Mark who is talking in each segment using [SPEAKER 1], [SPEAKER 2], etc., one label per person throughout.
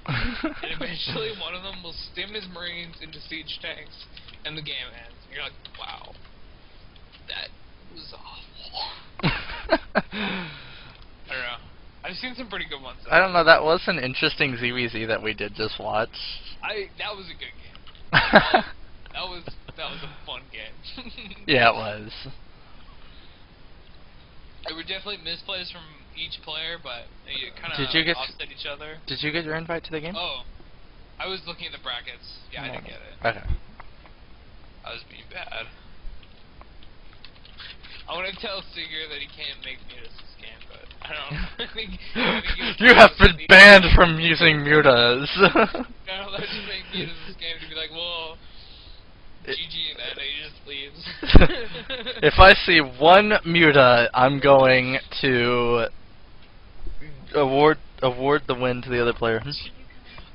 [SPEAKER 1] Marines. And eventually one of them will stim his Marines into siege tanks, and the game ends. And you're like, wow, that was awful. I don't know. I've seen some pretty good ones.
[SPEAKER 2] I don't know, that was an interesting ZVZ that we did just watch.
[SPEAKER 1] That was a good game. that was a fun game.
[SPEAKER 2] Yeah, it was.
[SPEAKER 1] There were definitely misplays from each player, but you kind of offset each other.
[SPEAKER 2] Did you get your invite to the game?
[SPEAKER 1] Oh, I was looking at the brackets. Yeah, I didn't get it.
[SPEAKER 2] Okay.
[SPEAKER 1] I was being bad. I want to tell Sigur that he can't make mutas this game, but I don't. I think
[SPEAKER 2] you have been banned from using mutas.
[SPEAKER 1] No, let's just make mutas this game to be like, well, GG, and then he just leaves.
[SPEAKER 2] If I see one muta, I'm going to award the win to the other player.
[SPEAKER 1] I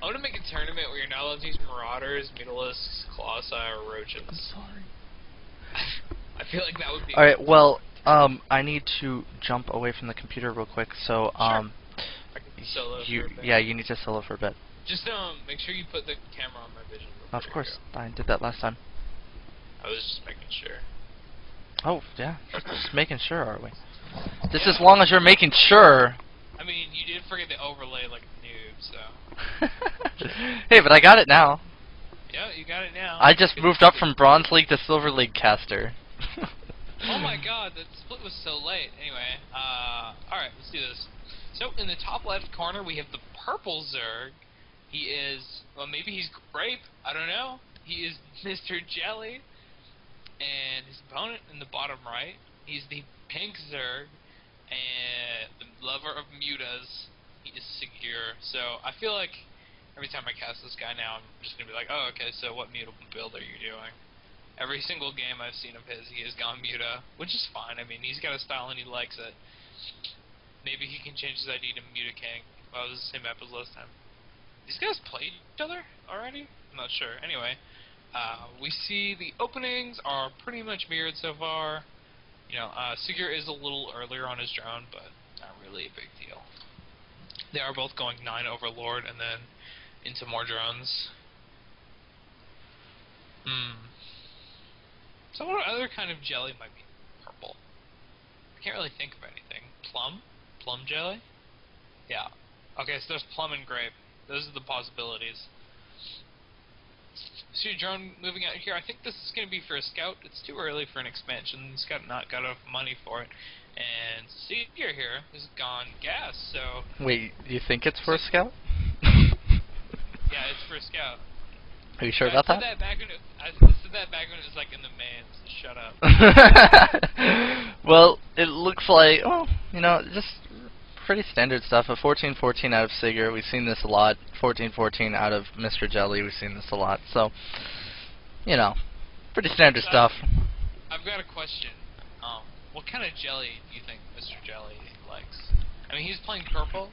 [SPEAKER 1] want to make a tournament where you're not allowed to use Marauders, Mutalisks, Colossi, or Roaches.
[SPEAKER 2] I'm sorry.
[SPEAKER 1] I feel like that would be...
[SPEAKER 2] Alright, well, I need to jump away from the computer real quick, so,
[SPEAKER 1] sure. I can solo for a bit.
[SPEAKER 2] Yeah, you need to solo for a bit.
[SPEAKER 1] Just, make sure you put the camera on my vision.
[SPEAKER 2] Of course, I did that last time.
[SPEAKER 1] I was just making sure.
[SPEAKER 2] Oh, yeah, just making sure, are we? Just as long as you're making sure.
[SPEAKER 1] I mean, you did forget the overlay like a noob, so...
[SPEAKER 2] Hey, but I got it now.
[SPEAKER 1] Yeah, you got it now.
[SPEAKER 2] I just moved up from Bronze League to Silver League caster.
[SPEAKER 1] Oh my god, the split was so late. Anyway, alright, let's do this. So, in the top left corner, we have the purple Zerg. He is, well, maybe he's Grape, I don't know. He is MrJelly. And his opponent in the bottom right, he's the pink Zerg. And the lover of mutas, he is Sigur. So, I feel like every time I cast this guy now, I'm just going to be like, oh, okay, so what mutable build are you doing? Every single game I've seen of his, he has gone muta, which is fine. I mean, he's got a style and he likes it. Maybe he can change his ID to Muta King. Well, it was the same map as last time. These guys played each other already? I'm not sure. Anyway, we see the openings are pretty much mirrored so far. You know, Sigur is a little earlier on his drone, but not really a big deal. They are both going 9 Overlord and then into more drones. So what other kind of jelly might be purple? I can't really think of anything. Plum? Plum jelly? Yeah. Okay, so there's plum and grape. Those are the possibilities. See your drone moving out here. I think this is going to be for a scout. It's too early for an expansion. He's not got enough money for it. And Sigur here has gone gas, so...
[SPEAKER 2] Wait, you think it's for a scout?
[SPEAKER 1] Yeah, it's for a scout.
[SPEAKER 2] Are you sure about that?
[SPEAKER 1] I said that back when it was like in the main, so shut up.
[SPEAKER 2] Well, it looks like, oh, you know, just pretty standard stuff. A 14-14 out of Sigur, we've seen this a lot. 14-14 out of MrJelly, we've seen this a lot. So, you know, pretty standard stuff.
[SPEAKER 1] I've got a question. What kind of jelly do you think MrJelly likes? I mean, he's playing purple,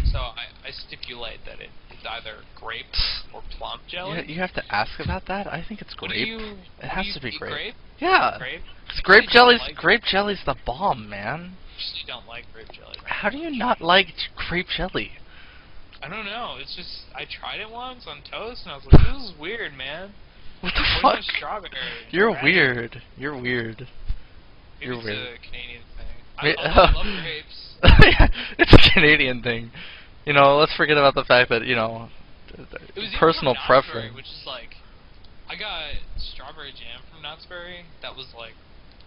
[SPEAKER 1] so I stipulate that it's either grape or plum jelly.
[SPEAKER 2] You have to ask about that? I think it's grape. It has to be grape. Yeah.
[SPEAKER 1] Grape?
[SPEAKER 2] Grape jelly's grape jelly's the bomb, man.
[SPEAKER 1] You don't like grape jelly. Right?
[SPEAKER 2] How do you not like grape jelly?
[SPEAKER 1] I don't know. It's just I tried it once on toast and I was like, this is weird, man.
[SPEAKER 2] What the fuck?
[SPEAKER 1] Strawberry.
[SPEAKER 2] You're weird. You're weird.
[SPEAKER 1] Maybe it's
[SPEAKER 2] weird.
[SPEAKER 1] a Canadian thing. I love grapes.
[SPEAKER 2] Yeah, it's a Canadian thing. You know, let's forget about the fact that, you know, personal preference.
[SPEAKER 1] Which is like, I got strawberry jam from Knott's Berry. That was like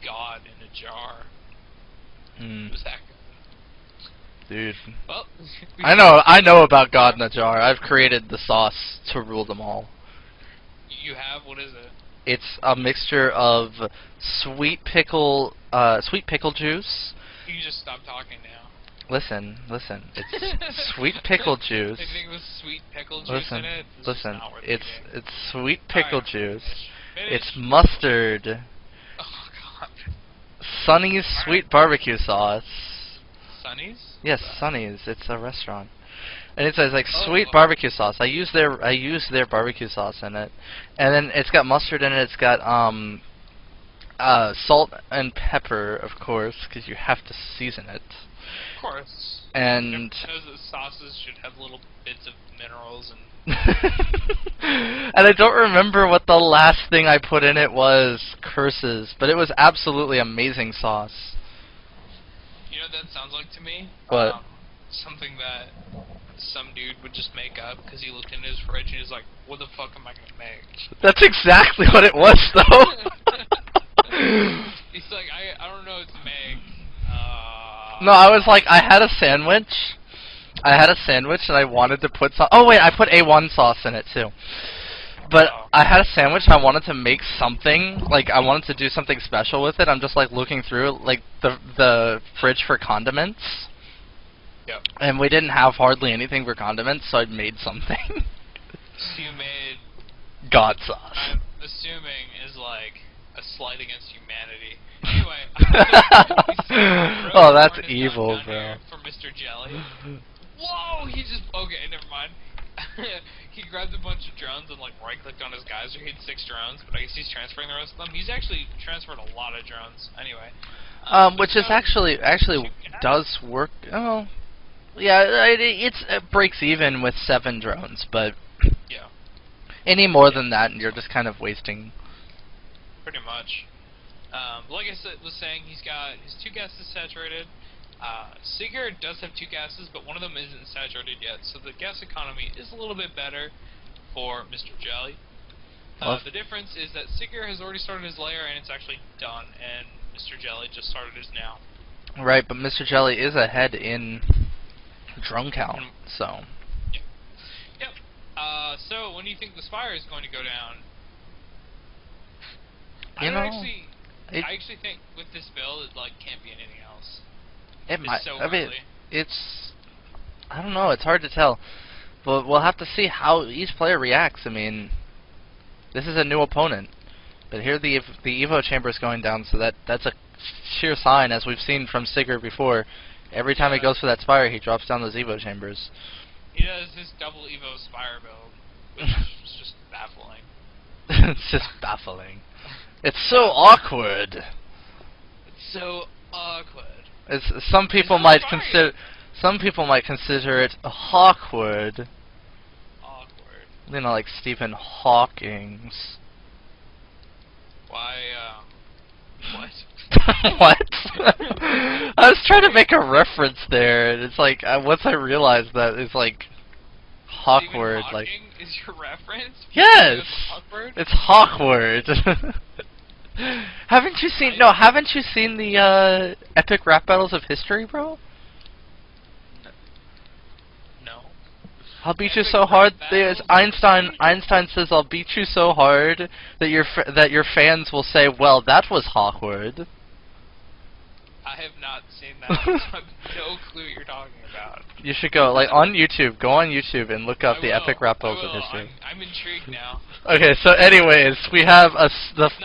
[SPEAKER 1] God in a jar. It was that good.
[SPEAKER 2] Dude.
[SPEAKER 1] Well,
[SPEAKER 2] I know about God in a jar. I've created the sauce to rule them all.
[SPEAKER 1] You have? What is it?
[SPEAKER 2] It's a mixture of sweet pickle juice.
[SPEAKER 1] You can just stop talking now.
[SPEAKER 2] Listen. It's sweet pickle juice.
[SPEAKER 1] Anything with sweet pickle juice in it?
[SPEAKER 2] Listen. It's sweet pickle juice.
[SPEAKER 1] Finish.
[SPEAKER 2] It's mustard.
[SPEAKER 1] Oh God.
[SPEAKER 2] Sonny's sweet barbecue sauce.
[SPEAKER 1] Sonny's?
[SPEAKER 2] Yes, Sonny's. It's a restaurant. And it says like sweet barbecue sauce. I use their barbecue sauce in it, and then it's got mustard in it. It's got salt and pepper, of course, because you have to season it.
[SPEAKER 1] Of course.
[SPEAKER 2] And
[SPEAKER 1] knows that sauces should have little bits of minerals and.
[SPEAKER 2] And I don't remember what the last thing I put in it was. Curses, but it was absolutely amazing sauce.
[SPEAKER 1] You know what that sounds like to me?
[SPEAKER 2] What?
[SPEAKER 1] Something that some dude would just make up because he looked in his fridge and he was like, "What the fuck am I gonna make?"
[SPEAKER 2] That's exactly what it was, though.
[SPEAKER 1] He's like, I don't know what to make.
[SPEAKER 2] No, I was like, I had a sandwich. And I wanted to put some. Oh wait, I put A1 sauce in it too. But I had a sandwich and I wanted to make something, like I wanted to do something special with it. I'm just like looking through like the fridge for condiments.
[SPEAKER 1] Yep.
[SPEAKER 2] And we didn't have hardly anything for condiments, so I made something.
[SPEAKER 1] So you made
[SPEAKER 2] God sauce.
[SPEAKER 1] I'm assuming is like a slight against humanity. Anyway.
[SPEAKER 2] Oh, that's evil, bro.
[SPEAKER 1] For MrJelly. Whoa! He just okay. Never mind. He grabbed a bunch of drones and like right-clicked on his geyser. He had 6 drones, but I guess he's transferring the rest of them. He's actually transferred a lot of drones. Anyway.
[SPEAKER 2] Which is actually does work. Oh, yeah. It breaks even with 7 drones, but
[SPEAKER 1] yeah.
[SPEAKER 2] Any more than that, and you're just kind of wasting.
[SPEAKER 1] Pretty much. Like I was saying, he's got his 2 gases saturated. Sigur does have 2 gases, but one of them isn't saturated yet, so the gas economy is a little bit better for MrJelly. The difference is that Sigur has already started his layer, and it's actually done, and MrJelly just started his now.
[SPEAKER 2] Right, but MrJelly is ahead in drone count, so.
[SPEAKER 1] Yep. So when do you think the Spire is going to go down? I actually think with this build, it like can't be anything else.
[SPEAKER 2] It might.
[SPEAKER 1] So
[SPEAKER 2] I mean, it's. I don't know. It's hard to tell. But we'll have to see how each player reacts. I mean, this is a new opponent, but here the Evo chamber is going down, so that's a sheer sign, as we've seen from Sigur before. Every time he goes for that Spire, he drops down those Evo chambers.
[SPEAKER 1] He does his double Evo Spire build, which is just baffling.
[SPEAKER 2] It's just baffling. It's so awkward.
[SPEAKER 1] It's so awkward.
[SPEAKER 2] Some people might consider it awkward.
[SPEAKER 1] Awkward.
[SPEAKER 2] You know, like Stephen Hawking's.
[SPEAKER 1] Why? What?
[SPEAKER 2] What? I was trying to make a reference there, and it's like once I realized that it's like awkward.
[SPEAKER 1] Stephen
[SPEAKER 2] Like.
[SPEAKER 1] Hawking is your reference?
[SPEAKER 2] Yes.
[SPEAKER 1] It's
[SPEAKER 2] awkward. Haven't you seen the epic rap battles of history, bro?
[SPEAKER 1] No.
[SPEAKER 2] I'll beat you so hard. There's Einstein says, "I'll beat you so hard that your fans will say, well, that was awkward."
[SPEAKER 1] I have not seen that. So I have no clue what you're talking about.
[SPEAKER 2] You should go on YouTube. Go on YouTube and look up the epic rap battles of history.
[SPEAKER 1] I'm intrigued now.
[SPEAKER 2] Okay, so anyways, we have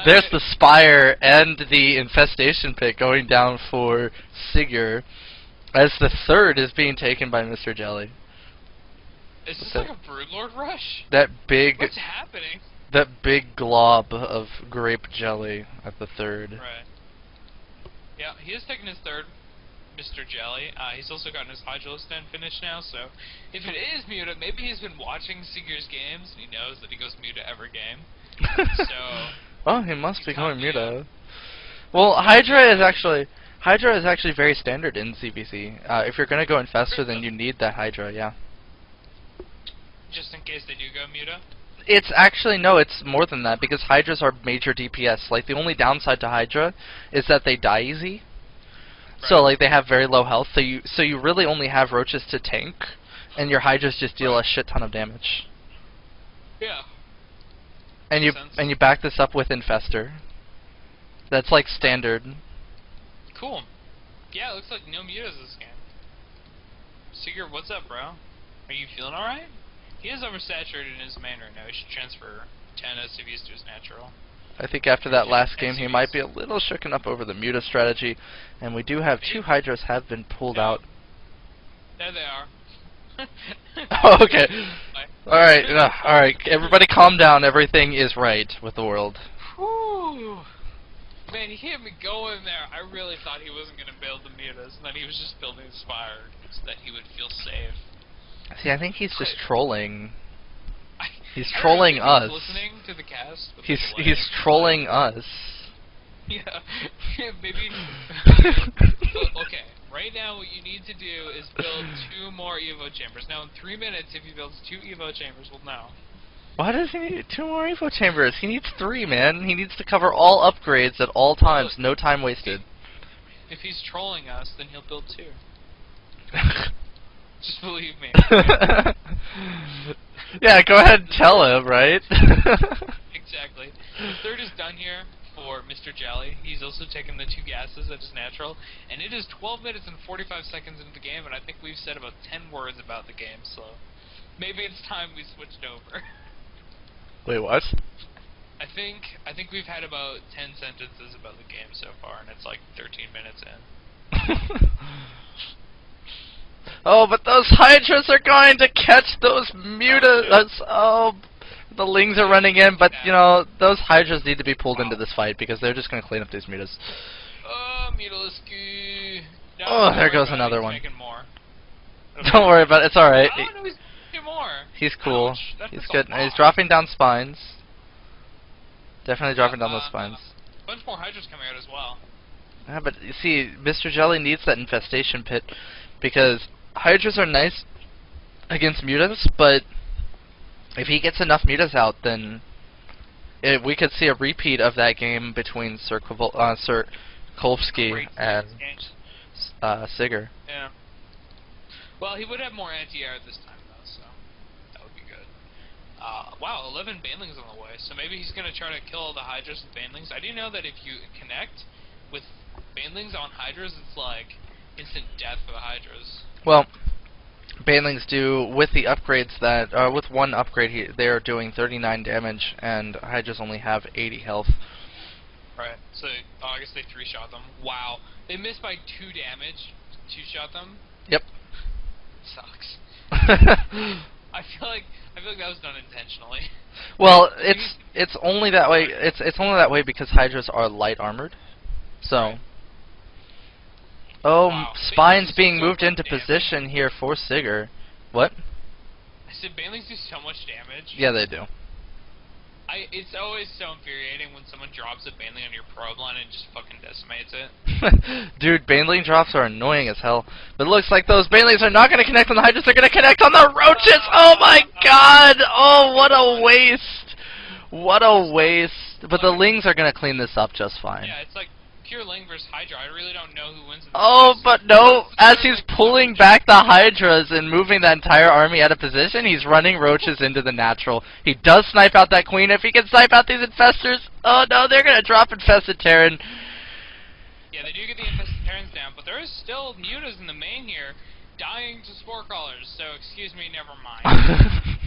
[SPEAKER 2] there's the Spire and the Infestation pick going down for Sigur, as the 3rd is being taken by MrJelly.
[SPEAKER 1] Is this like a Broodlord rush?
[SPEAKER 2] That big.
[SPEAKER 1] What's happening?
[SPEAKER 2] That big glob of grape jelly at the 3rd.
[SPEAKER 1] Right. Yeah, he has taken his 3rd, MrJelly. He's also gotten his Hydro stand finished now, so if it is Muta, maybe he's been watching Sigur's games and he knows that he goes Muta every game. So.
[SPEAKER 2] Well, he must be going Muta. Well, Hydra is actually very standard in CBC. If you're gonna go Infestor, then you need that Hydra, yeah.
[SPEAKER 1] Just in case they do go Muta?
[SPEAKER 2] It's actually, no, it's more than that, because Hydras are major DPS. Like, the only downside to Hydra is that they die easy. Right. So, like, they have very low health, so you really only have Roaches to tank, and your Hydras just deal a shit ton of damage.
[SPEAKER 1] Yeah.
[SPEAKER 2] And you back this up with Infestor. That's, like, standard.
[SPEAKER 1] Cool. Yeah, it looks like no mutas this game. Sigur, what's up, bro? Are you feeling alright? He is oversaturated in his main right now. He should transfer 10 SCVs to his natural.
[SPEAKER 2] I think after that last game, he might be a little shooken up over the Muta strategy. And we do have 2 Hydras have been pulled out.
[SPEAKER 1] There they are.
[SPEAKER 2] Oh, okay. Alright, alright. Everybody calm down. Everything is right with the world.
[SPEAKER 1] Whew. Man, he had me going there. I really thought he wasn't going to build the mutas, and then he was just building the Spire so that he would feel safe.
[SPEAKER 2] See, I think he's just trolling. He's
[SPEAKER 1] I don't
[SPEAKER 2] trolling
[SPEAKER 1] know if
[SPEAKER 2] us.
[SPEAKER 1] he's listening to the cast.
[SPEAKER 2] He's trolling us.
[SPEAKER 1] Yeah, maybe. Okay, right now what you need to do is build 2 more Evo chambers. Now in 3 minutes, if he builds 2 Evo chambers, we'll know. Why
[SPEAKER 2] does he need 2 more Evo chambers? He needs 3, man. He needs to cover all upgrades at all times. No time wasted.
[SPEAKER 1] If he's trolling us, then he'll build 2. Just believe me.
[SPEAKER 2] Yeah, go ahead and tell him, right?
[SPEAKER 1] Exactly. The third is done here for MrJelly. He's also taken the 2 gases that is natural, and it is 12 minutes and 45 seconds into the game, and I think we've said about 10 words about the game, so maybe it's time we switched over.
[SPEAKER 2] Wait, what?
[SPEAKER 1] I think we've had about 10 sentences about the game so far, and it's like 13 minutes in.
[SPEAKER 2] Oh, but those Hydras are going to catch those mutas. Oh, the Lings are running in, but you know those Hydras need to be pulled into this fight because they're just going to clean up these mutas.
[SPEAKER 1] Oh, Mutalisky. No,
[SPEAKER 2] oh, there goes another
[SPEAKER 1] he's
[SPEAKER 2] one.
[SPEAKER 1] making more.
[SPEAKER 2] Don't worry about it. It's all right.
[SPEAKER 1] Oh, no, he's making more.
[SPEAKER 2] He's cool. He's good.
[SPEAKER 1] And
[SPEAKER 2] he's dropping down spines. Definitely dropping down those spines.
[SPEAKER 1] A bunch more Hydras coming out as well.
[SPEAKER 2] Yeah, but you see, MrJelly needs that infestation pit because Hydras are nice against mutas, but if he gets enough mutas out, then we could see a repeat of that game between Sir Kolfsky and Sigur.
[SPEAKER 1] Yeah. Well, he would have more anti-air this time, though, so that would be good. Wow, 11 Banelings on the way, so maybe he's going to try to kill all the Hydras with Banelings. I do know that if you connect with Banelings on Hydras, it's like instant death for the Hydras.
[SPEAKER 2] Well, Banelings do, with the upgrades that, with one upgrade, they are doing 39 damage, and Hydras only have 80 health.
[SPEAKER 1] Right, so, I guess they 3-shot them. Wow. They missed by 2 damage, 2-shot them?
[SPEAKER 2] Yep.
[SPEAKER 1] Sucks. I feel like that was done intentionally.
[SPEAKER 2] Well, it's only that way, it's only that way because Hydras are light armored. So... Right. Oh,
[SPEAKER 1] wow.
[SPEAKER 2] Spines being moved into position here for Sigur. What?
[SPEAKER 1] I said Banelings do so much damage.
[SPEAKER 2] Yeah, they do.
[SPEAKER 1] It's always so infuriating when someone drops a Baneling on your probe line and just fucking decimates it.
[SPEAKER 2] Dude, Baneling drops are annoying as hell. But it looks like those Banelings are not going to connect on the Hydras, they're going to connect on the Roaches! Oh my god! Oh, what a waste! What a waste. But the Lings are going to clean this up just fine.
[SPEAKER 1] Yeah, it's like pure Ling versus Hydra. I really don't know who wins in this
[SPEAKER 2] Oh,
[SPEAKER 1] race.
[SPEAKER 2] but no, as he's pulling back the Hydras and moving the entire army out of position, he's running Roaches into the natural. He does snipe out that Queen. If he can snipe out these Infestors, oh no, they're going to drop Infested Terran.
[SPEAKER 1] Yeah, they do get the Infested Terrans down, but there is still Mutas in the main here, dying to Spore Crawlers, so excuse me, never mind.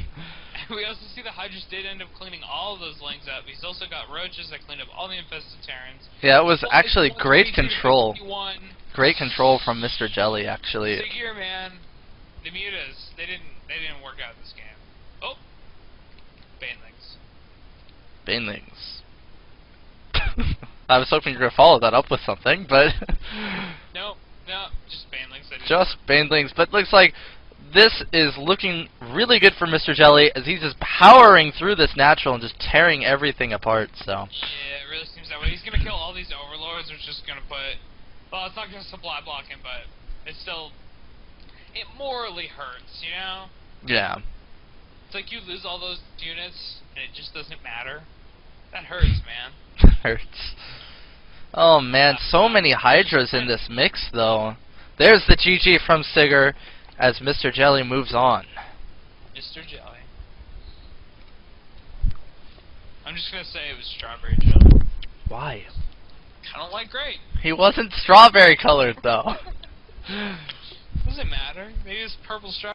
[SPEAKER 1] We also see the Hydras did end up cleaning all of those Lings up. He's also got Roaches that cleaned up all the Infested Terrans.
[SPEAKER 2] Yeah, it was actually great control.
[SPEAKER 1] 51.
[SPEAKER 2] Great control from MrJelly, actually.
[SPEAKER 1] Sigur, man, the Mutas, they didn't work out this game. Oh, Banelings.
[SPEAKER 2] Banelings. I was hoping you were going to follow that up with something, but...
[SPEAKER 1] No, just Banelings.
[SPEAKER 2] Just Banelings, but looks like this is looking really good for MrJelly as he's just powering through this natural and just tearing everything apart, so...
[SPEAKER 1] Yeah, it really seems that way. He's going to kill all these Overlords, which is just going to put... Well, it's not going to supply block him, but it's still... It morally hurts, you know?
[SPEAKER 2] Yeah.
[SPEAKER 1] It's like you lose all those units, and it just doesn't matter. That hurts, man.
[SPEAKER 2] Hurts. Oh, man, so many Hydras in this mix, though. There's the GG from Sigur as MrJelly moves on.
[SPEAKER 1] MrJelly. I'm just going to say it was strawberry jelly.
[SPEAKER 2] Why?
[SPEAKER 1] I don't like grape.
[SPEAKER 2] He wasn't strawberry colored, though.
[SPEAKER 1] Doesn't matter. Maybe it's purple strawberry.